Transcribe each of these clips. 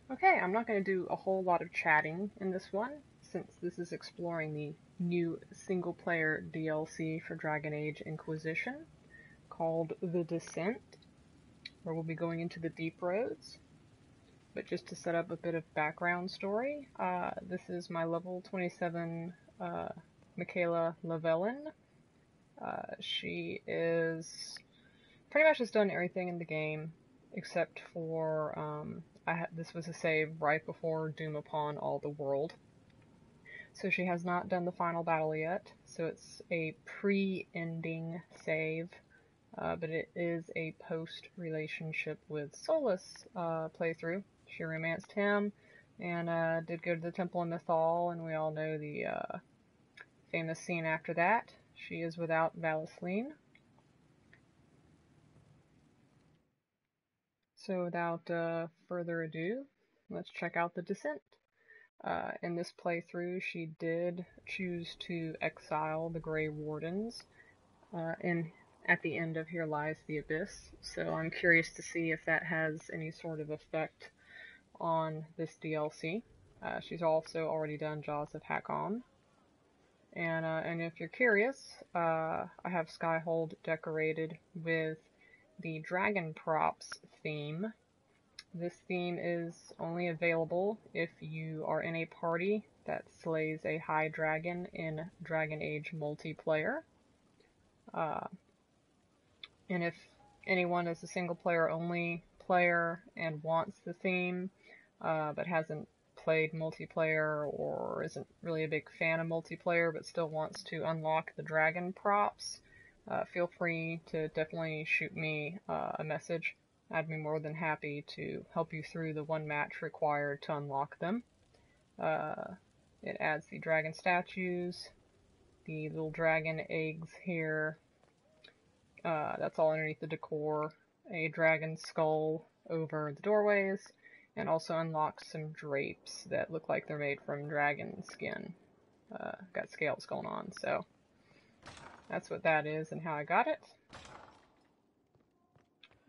Okay, I'm not going to do a whole lot of chatting in this one, since this is exploring the new single-player DLC for Dragon Age Inquisition called The Descent, where we'll be going into the Deep Roads. But just to set up a bit of background story, this is my level 27 Michaela Lavelin. She is pretty much has done everything in the game except for this was a save right before Doom Upon All the World. So she has not done the final battle yet, so it's a pre-ending save, but it is a post-relationship with Solus playthrough. She romanced him and did go to the Temple in Mythal, and we all know the famous scene after that. She is without Valisline. So without further ado, let's check out the Descent. In this playthrough, she did choose to exile the Grey Wardens, and at the end of Here Lies the Abyss, so I'm curious to see if that has any sort of effect on this DLC. She's also already done Jaws of Hakkon. And if you're curious, I have Skyhold decorated with the Dragon Props theme. This theme is only available if you are in a party that slays a high dragon in Dragon Age multiplayer. And if anyone is a single player only player and wants the theme, but hasn't played multiplayer or isn't really a big fan of multiplayer but still wants to unlock the dragon props, feel free to definitely shoot me a message. I'd be more than happy to help you through the one match required to unlock them. It adds the dragon statues, the little dragon eggs here. That's all underneath the decor. A dragon skull over the doorways, and also unlocks some drapes that look like they're made from dragon skin. Got scales going on, so that's what that is and how I got it.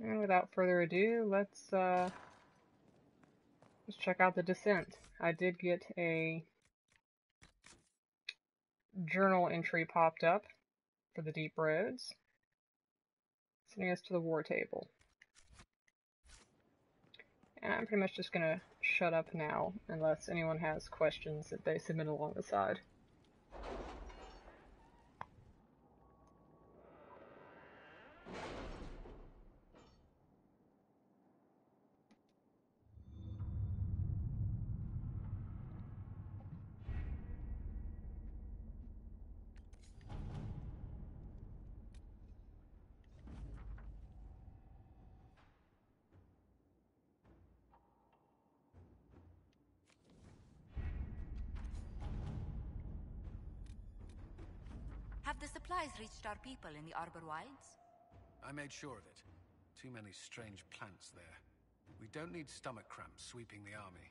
And without further ado, let's check out the Descent. I did get a journal entry popped up for the Deep Roads, sending us to the war table. And I'm pretty much just gonna shut up now, unless anyone has questions that they submit along the side. Have the supplies reached our people in the Arbor Wilds? I made sure of it. Too many strange plants there. We don't need stomach cramps sweeping the army.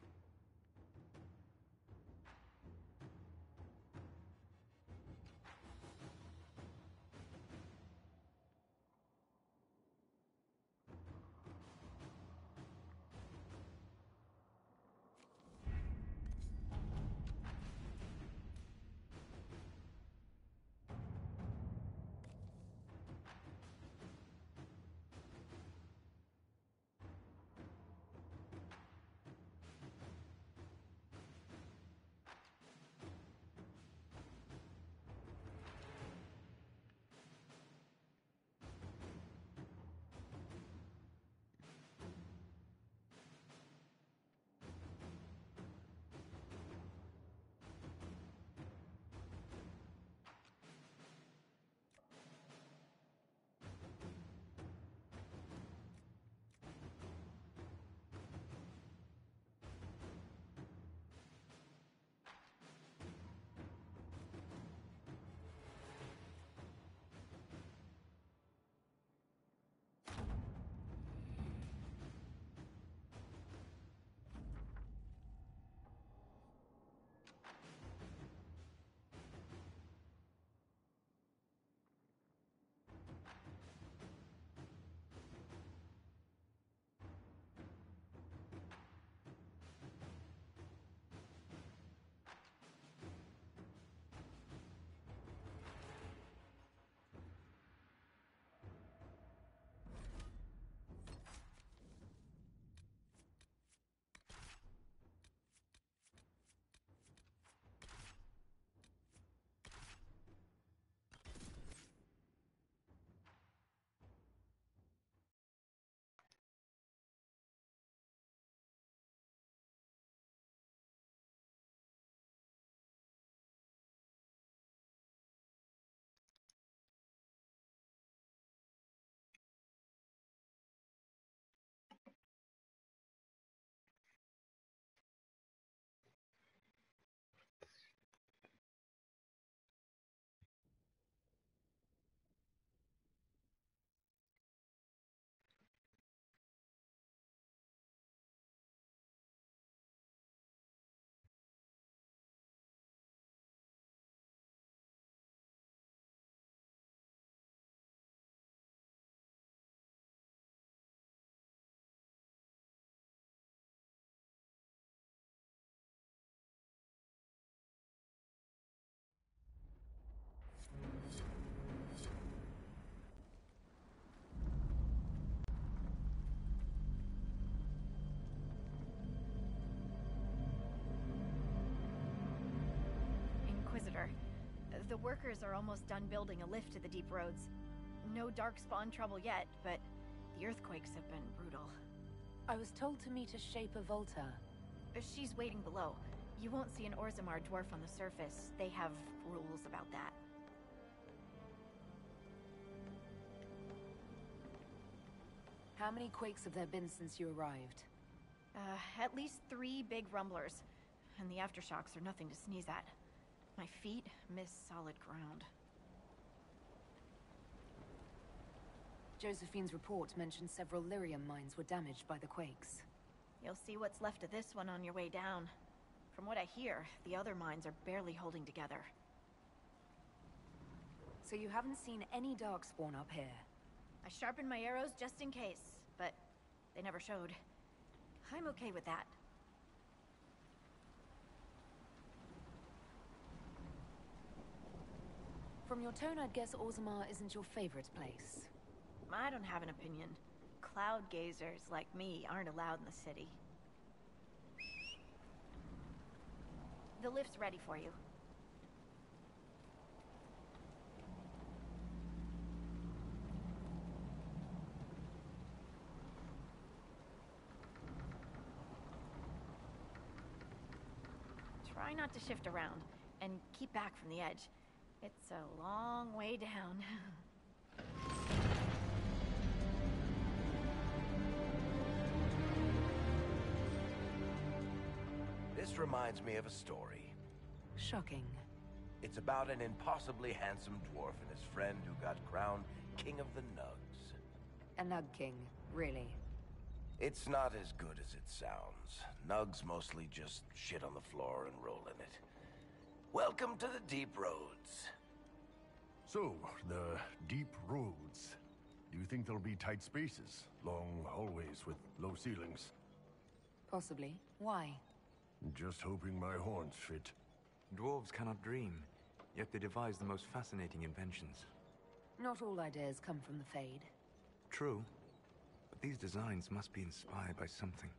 The workers are almost done building a lift to the deep roads. No darkspawn trouble yet, but the earthquakes have been brutal. I was told to meet a Shaper Volta. She's waiting below. You won't see an Orzammar dwarf on the surface. They have rules about that. How many quakes have there been since you arrived? At least 3 big rumblers. And the aftershocks are nothing to sneeze at. My feet miss solid ground. Josephine's report mentioned several lyrium mines were damaged by the quakes. You'll see what's left of this one on your way down. From what I hear, the other mines are barely holding together. So you haven't seen any darkspawn up here? I sharpened my arrows just in case, but they never showed. I'm okay with that. From your tone, I'd guess Orzammar isn't your favorite place. I don't have an opinion. Cloud gazers like me aren't allowed in the city. The lift's ready for you. Try not to shift around, and keep back from the edge. It's a long way down. This reminds me of a story. Shocking. It's about an impossibly handsome dwarf and his friend who got crowned King of the Nugs. A Nug King, really? It's not as good as it sounds. Nugs mostly just shit on the floor and roll in it. Welcome to the deep roads. So, the deep roads. Do you think there'll be tight spaces? Long hallways with low ceilings? Possibly. Why? Just hoping my horns fit. Dwarves cannot dream, yet they devise the most fascinating inventions. Not all ideas come from the Fade. True, but these designs must be inspired by something.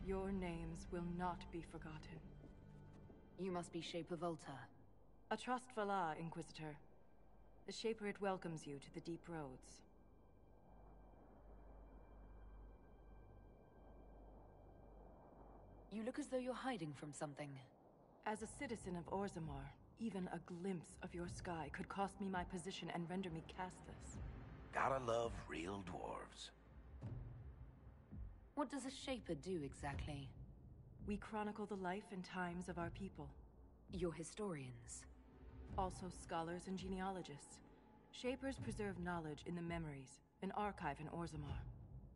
Your names will not be forgotten. You must be Shaper Volta. A trust Valar, Inquisitor. The Shaper it welcomes you to the deep roads. You look as though you're hiding from something. As a citizen of Orzammar, even a glimpse of your sky could cost me my position and render me castless. Gotta love real dwarves. What does a Shaper do exactly? We chronicle the life and times of our people. You're historians. Also scholars and genealogists. Shapers preserve knowledge in the memories, an archive in Orzammar.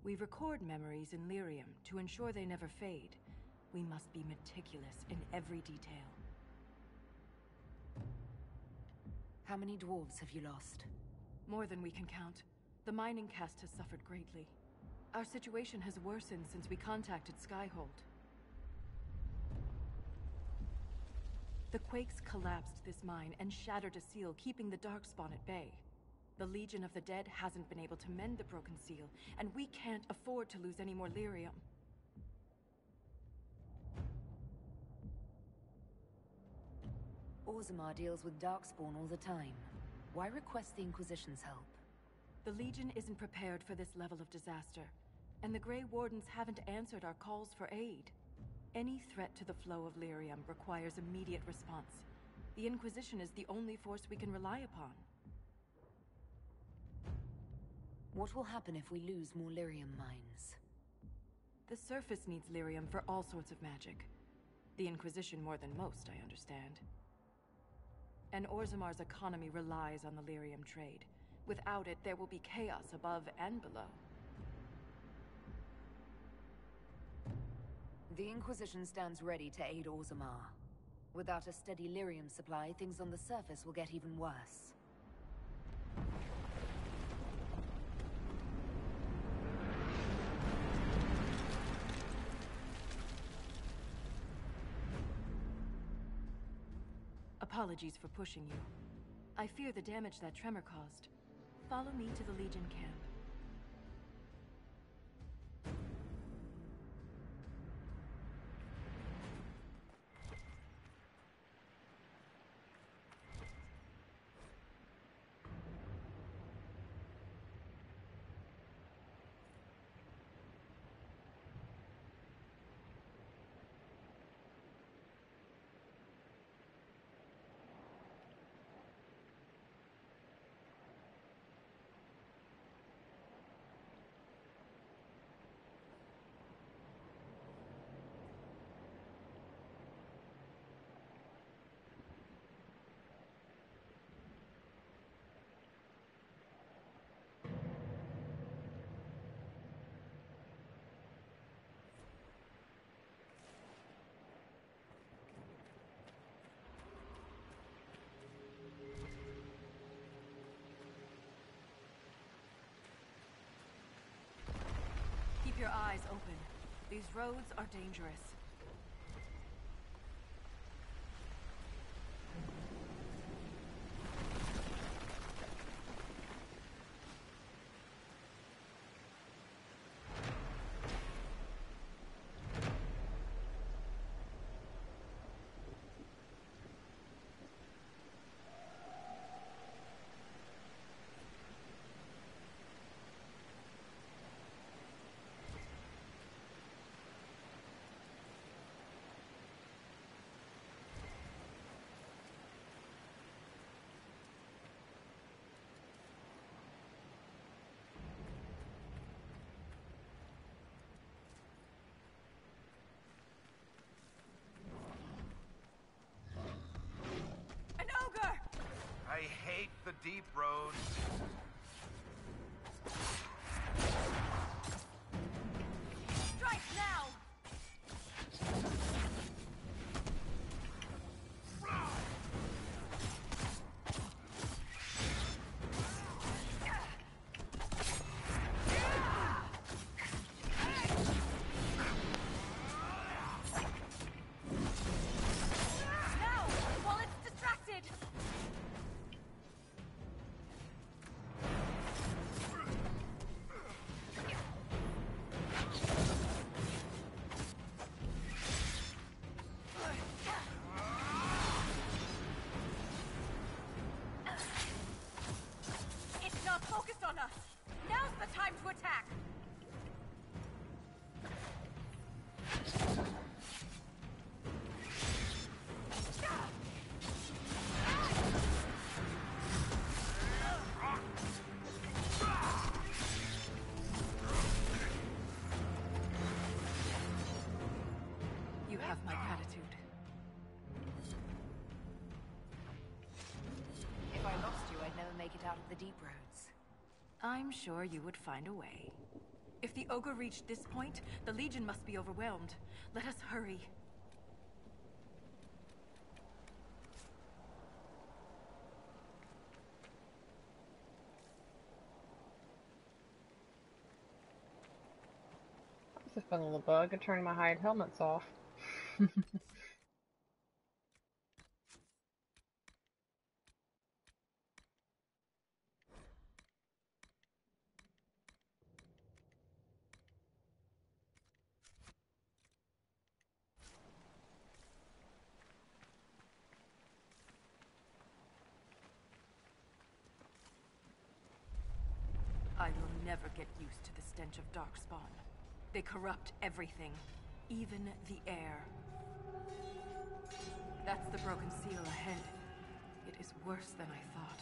We record memories in Lyrium to ensure they never fade. We must be meticulous in every detail. How many dwarves have you lost? More than we can count. The mining caste has suffered greatly. Our situation has worsened since we contacted Skyhold. The quakes collapsed this mine and shattered a seal, keeping the Darkspawn at bay. The Legion of the Dead hasn't been able to mend the broken seal, and we can't afford to lose any more lyrium. Orzammar deals with Darkspawn all the time. Why request the Inquisition's help? The Legion isn't prepared for this level of disaster, and the Grey Wardens haven't answered our calls for aid. Any threat to the flow of lyrium requires immediate response. The Inquisition is the only force we can rely upon. What will happen if we lose more lyrium mines? The surface needs lyrium for all sorts of magic. The Inquisition more than most, I understand. And Orzammar's economy relies on the lyrium trade. Without it, there will be chaos above and below. The Inquisition stands ready to aid Orzammar. Without a steady lyrium supply, things on the surface will get even worse. Apologies for pushing you. I fear the damage that tremor caused. Follow me to the Legion camp. Keep your eyes open. These roads are dangerous. I hate the deep roads. Strike now! Now, while it's distracted! It's not focused on us! Now's the time to attack! You have my gratitude. If I lost you, I'd never make it out of the deep roads. I'm sure you would find a way. If the ogre reached this point, the Legion must be overwhelmed. Let us hurry. That's a fun little bug of turning my hide helmets off. I will never get used to the stench of Darkspawn. They corrupt everything, even the air. That's the broken seal ahead. It is worse than I thought.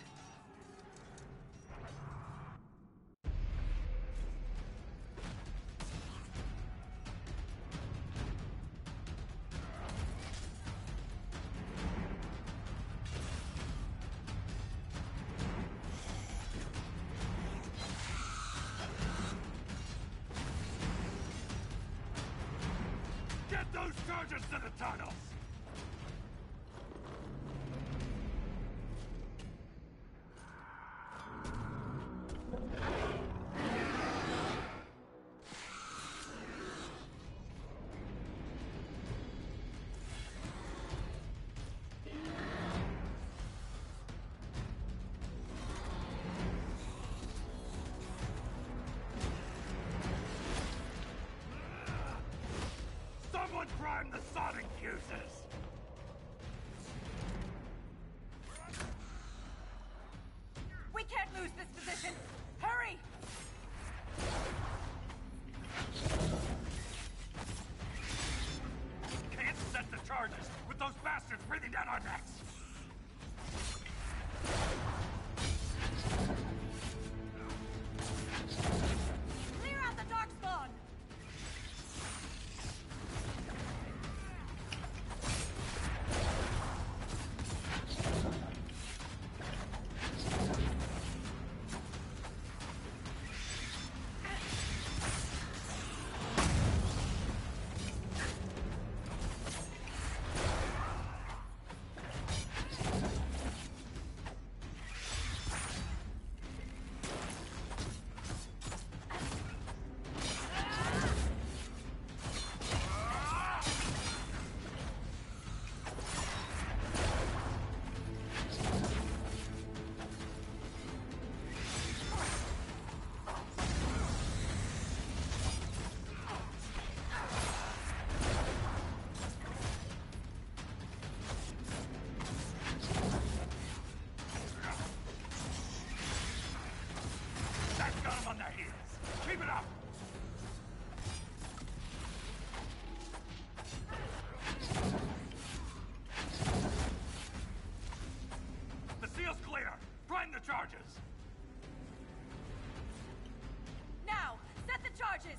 Get those charges to the tunnels! lose this position! Hurry! Can't set the charges with those bastards breathing down our necks! Clear out the darkspawn! That's got them on their heels! Keep it up! The seal's clear! Prime the charges! Now, set the charges!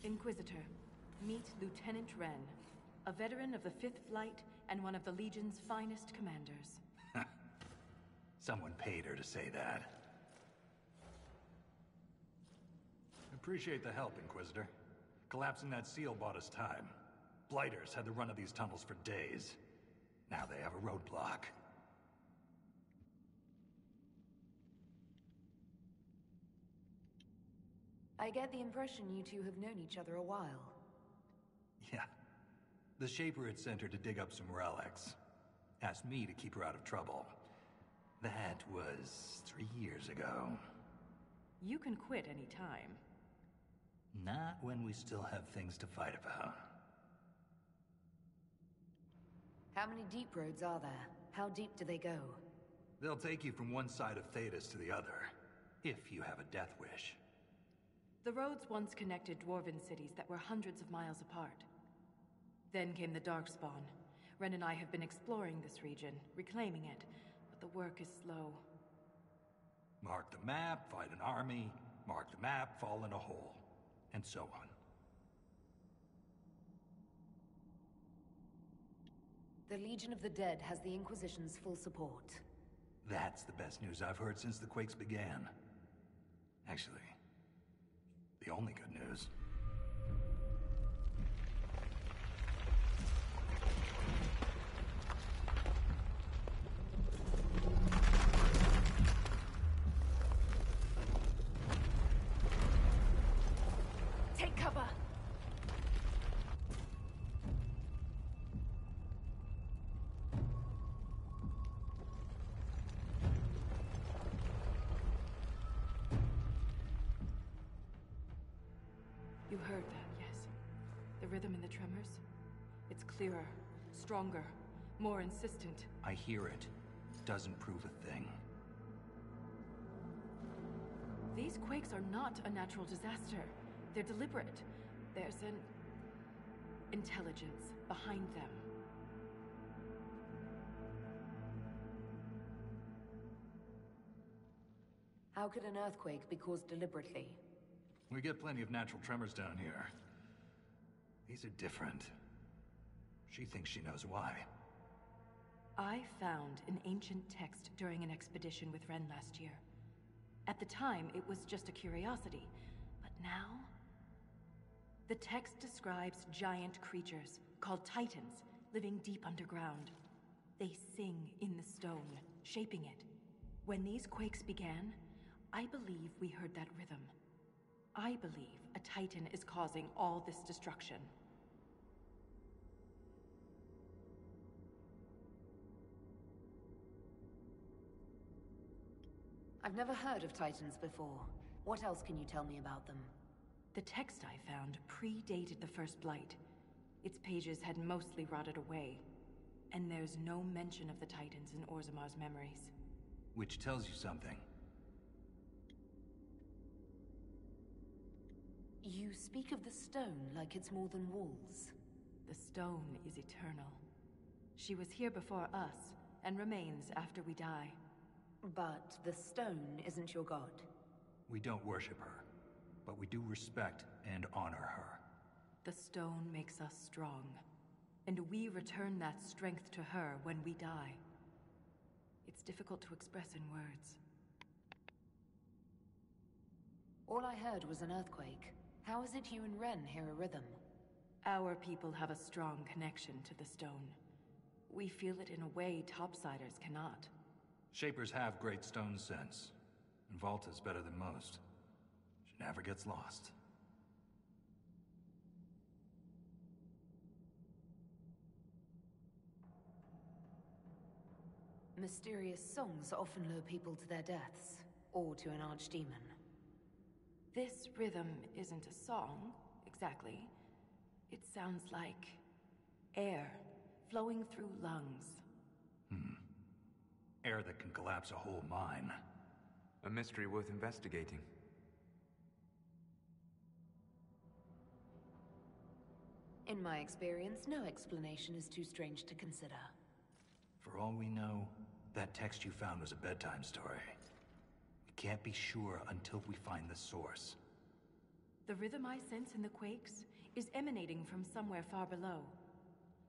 Inquisitor, meet Lieutenant Wren, a veteran of the 5th Flight and one of the Legion's finest commanders. Someone paid her to say that. Appreciate the help, Inquisitor. Collapsing that seal bought us time. Blighters had the run of these tunnels for days. Now they have a roadblock. I get the impression you two have known each other a while. Yeah. The Shaper had sent her to dig up some relics. Asked me to keep her out of trouble. That was 3 years ago. You can quit any time. Not when we still have things to fight about. How many deep roads are there? How deep do they go? They'll take you from one side of Thetis to the other, if you have a death wish. The roads once connected dwarven cities that were hundreds of miles apart. Then came the Darkspawn. Ren and I have been exploring this region, reclaiming it, but the work is slow. Mark the map, fight an army. Mark the map, fall in a hole. And so on. The Legion of the Dead has the Inquisition's full support. That's the best news I've heard since the quakes began. Actually, the only good news. Take cover! You heard that, yes. The rhythm in the tremors? It's clearer, stronger, more insistent. I hear it. Doesn't prove a thing. These quakes are not a natural disaster. They're deliberate. There's an intelligence behind them. How could an earthquake be caused deliberately? We get plenty of natural tremors down here. These are different. She thinks she knows why. I found an ancient text during an expedition with Ren last year. At the time, it was just a curiosity, but now... The text describes giant creatures, called Titans, living deep underground. They sing in the stone, shaping it. When these quakes began, I believe we heard that rhythm. I believe a Titan is causing all this destruction. I've never heard of Titans before. What else can you tell me about them? The text I found predated the First Blight. Its pages had mostly rotted away, and there's no mention of the Titans in Orzamar's memories. Which tells you something. You speak of the stone like it's more than walls. The stone is eternal. She was here before us, and remains after we die. But the stone isn't your god. We don't worship her, but we do respect and honor her. The stone makes us strong, and we return that strength to her when we die. It's difficult to express in words. All I heard was an earthquake. How is it you and Ren hear a rhythm? Our people have a strong connection to the stone. We feel it in a way topsiders cannot. Shapers have great stone sense, and Volta's better than most. She never gets lost. Mysterious songs often lure people to their deaths, or to an archdemon. This rhythm isn't a song, exactly. It sounds like air flowing through lungs. Air that can collapse a whole mine. A mystery worth investigating. In my experience, no explanation is too strange to consider. For all we know, that text you found was a bedtime story. We can't be sure until we find the source. The rhythm I sense in the quakes is emanating from somewhere far below.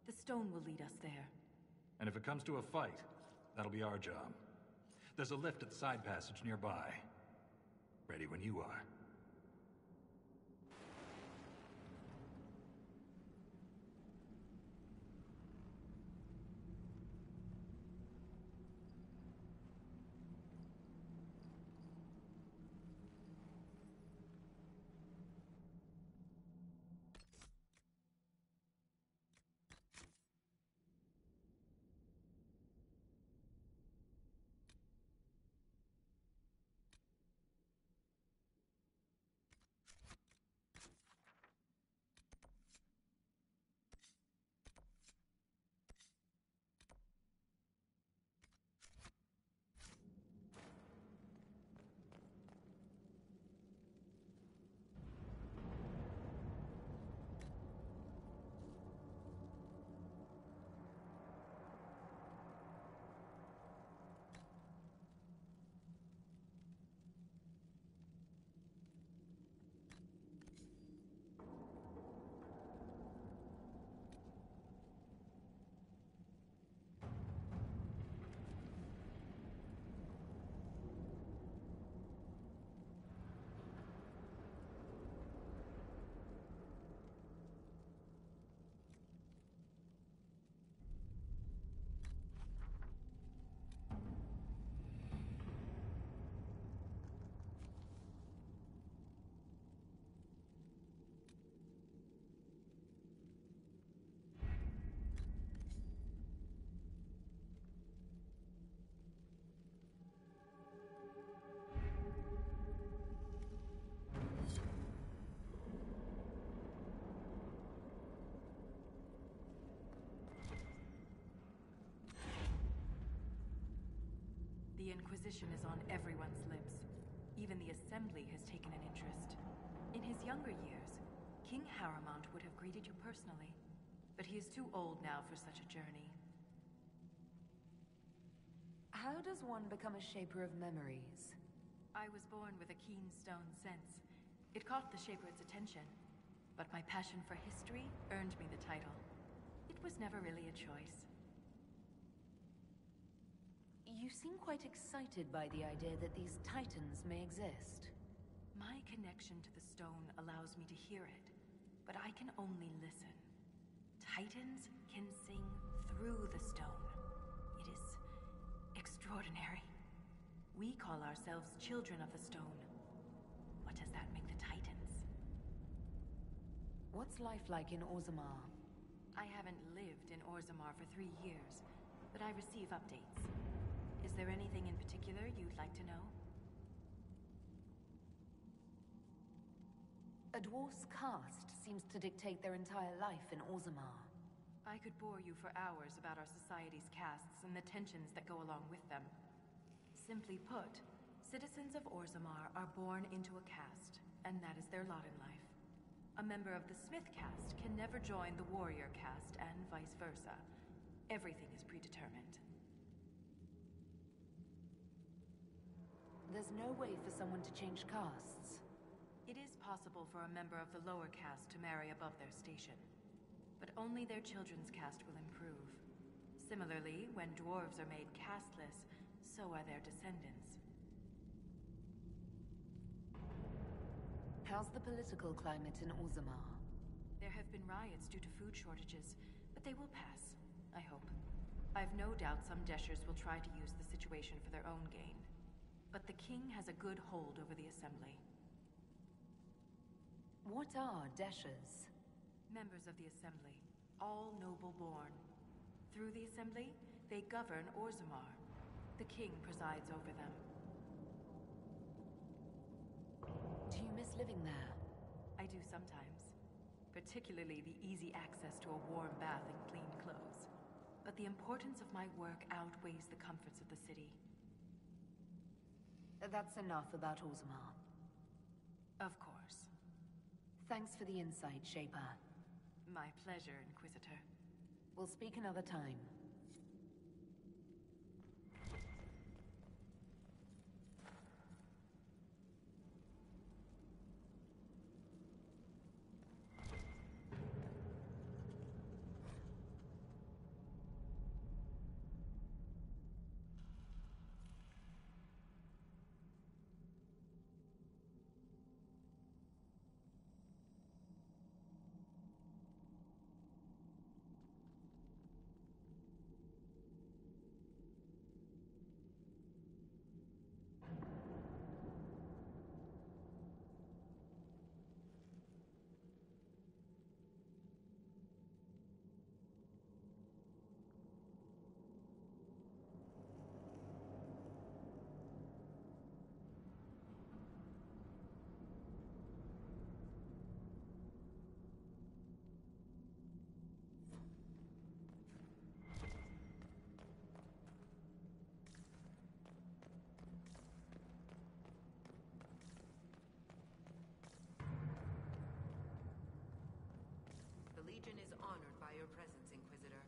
The stone will lead us there. And if it comes to a fight, that'll be our job. There's a lift at the side passage nearby. Ready when you are. The Inquisition is on everyone's lips. Even the Assembly has taken an interest. In his younger years, King Harrimont would have greeted you personally, but he is too old now for such a journey. How does one become a shaper of memories? I was born with a keen stone sense. It caught the Shaper's attention, but my passion for history earned me the title. It was never really a choice. You seem quite excited by the idea that these titans may exist. My connection to the stone allows me to hear it, but I can only listen. Titans can sing through the stone. It is extraordinary. We call ourselves children of the stone. What does that make the titans? What's life like in Orzammar? I haven't lived in Orzammar for 3 years, but I receive updates. Is there anything in particular you'd like to know? A dwarf's caste seems to dictate their entire life in Orzammar. I could bore you for hours about our society's castes and the tensions that go along with them. Simply put, citizens of Orzammar are born into a caste, and that is their lot in life. A member of the Smith caste can never join the warrior caste, and vice versa. Everything is predetermined. There's no way for someone to change castes. It is possible for a member of the lower caste to marry above their station, but only their children's caste will improve. Similarly, when dwarves are made casteless, so are their descendants. How's the political climate in Orzammar? There have been riots due to food shortages, but they will pass, I hope. I've no doubt some Deshers will try to use the situation for their own gain. But the king has a good hold over the Assembly. What are Deshers? Members of the Assembly, all noble-born. Through the Assembly, they govern Orzammar. The king presides over them. Do you miss living there? I do sometimes. Particularly the easy access to a warm bath and clean clothes. But the importance of my work outweighs the comforts of the city. That's enough about Orzammar. Of course. Thanks for the insight, Shaper. My pleasure, Inquisitor. We'll speak another time. Legion is honored by your presence, Inquisitor.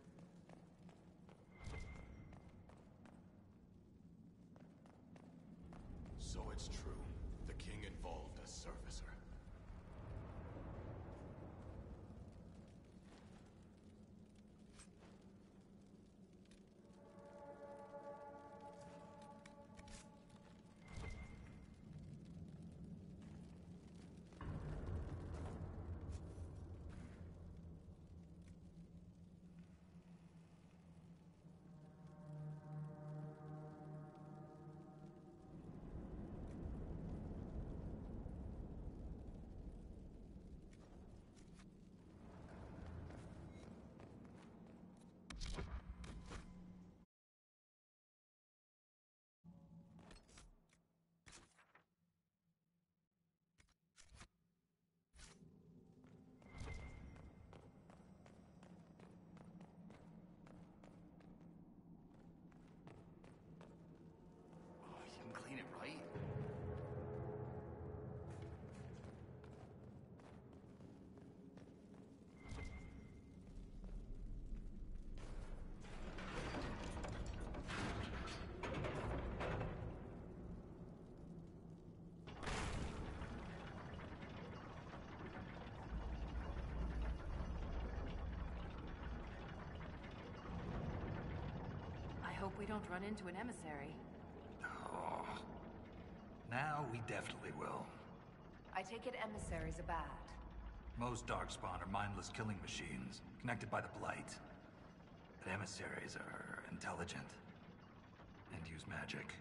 So it's true. The king involved a surfacer. hope we don't run into an emissary. Oh. Now we definitely will. I take it emissaries are bad. Most Darkspawn are mindless killing machines, connected by the Blight. But emissaries are intelligent. And use magic.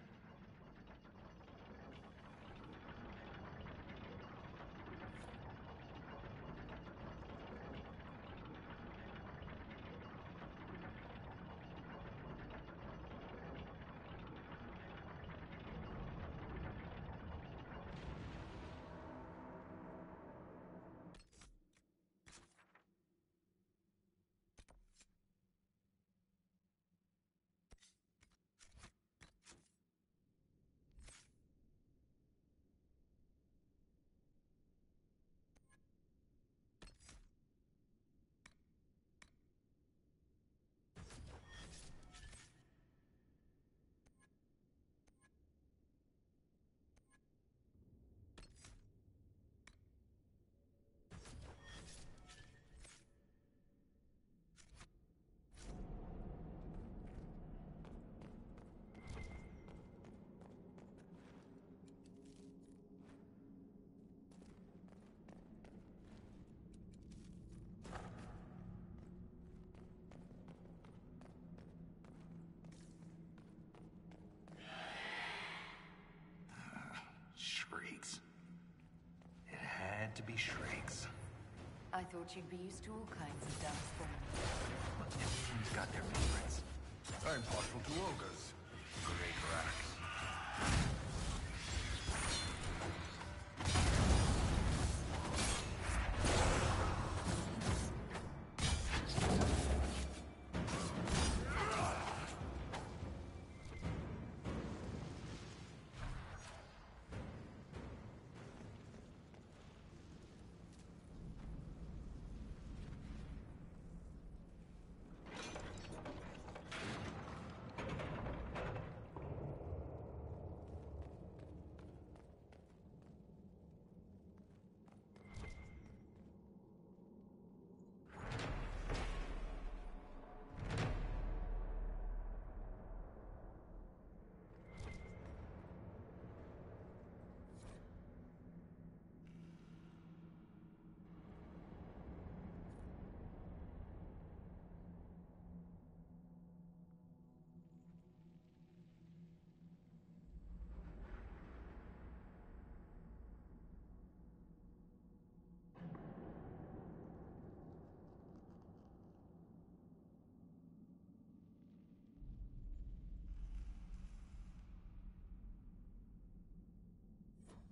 Shrieks. It had to be shrieks. I thought you'd be used to all kinds of darkspawn. But everyone's got their favorites. I'm partial to ogres. Great rats.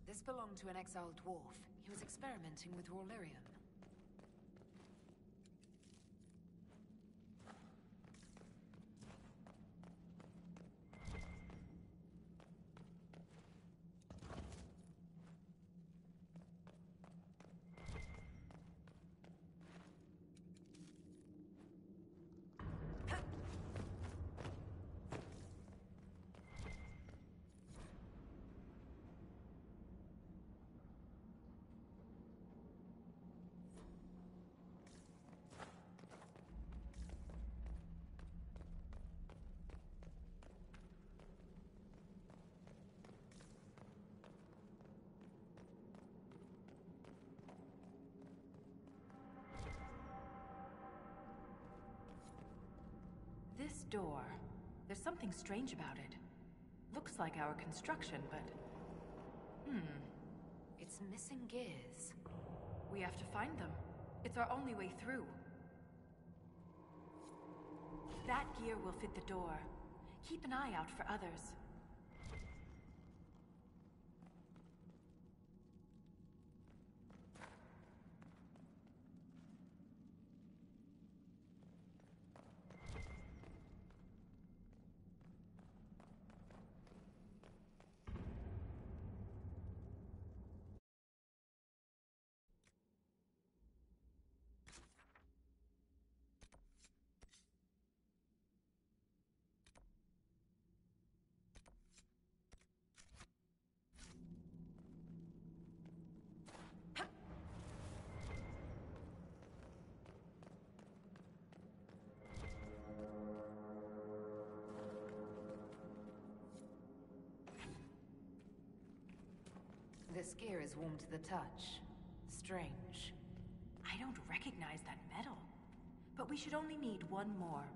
This belonged to an exiled dwarf. He was experimenting with raw lyrium. This door, there's something strange about it. Looks like our construction, but... It's missing gears. We have to find them. It's our only way through. That gear will fit the door. Keep an eye out for others. This gear is warm to the touch. Strange. I don't recognize that metal. But we should only need one more.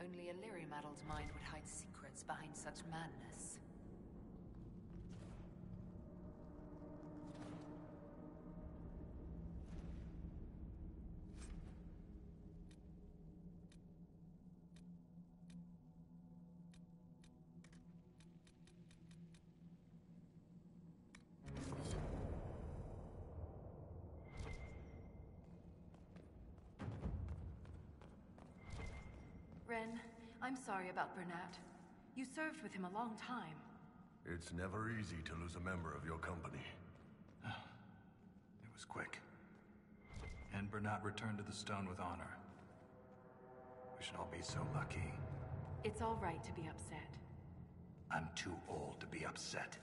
Only a lyrium-addled mind would hide secrets behind such madness. Ren, I'm sorry about Bernat. You served with him a long time. It's never easy to lose a member of your company. It was quick. And Bernat returned to the stone with honor. We should all be so lucky. It's all right to be upset. I'm too old to be upset.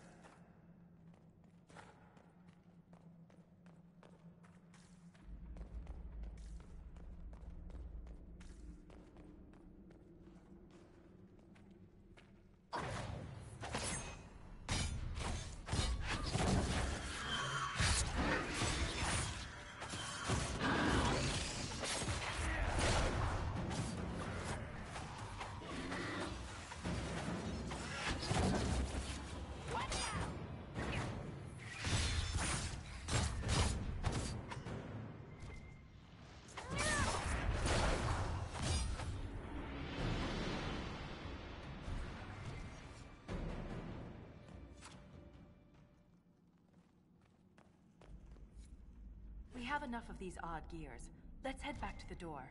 We have enough of these odd gears. Let's head back to the door.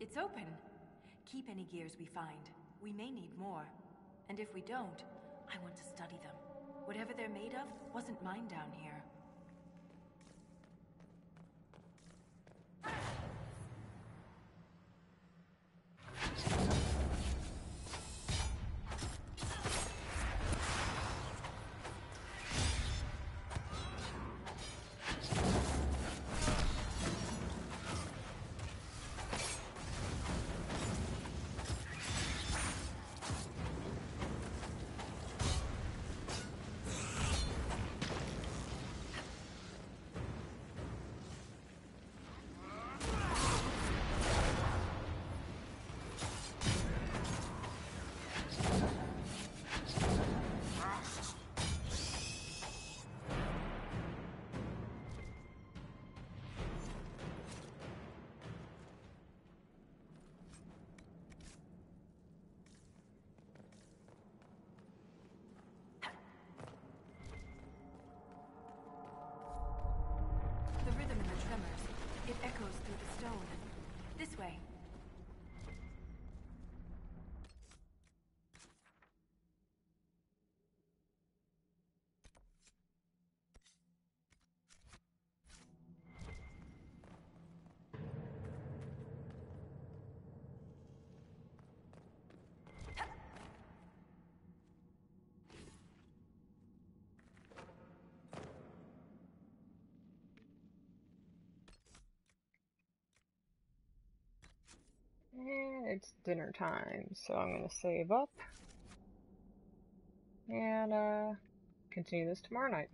It's open. Keep any gears we find. We may need more. And if we don't, I want to study them. Whatever they're made of wasn't mine down here. tremors. It echoes through the stone. This way. And it's dinner time, so I'm going to save up and continue this tomorrow night.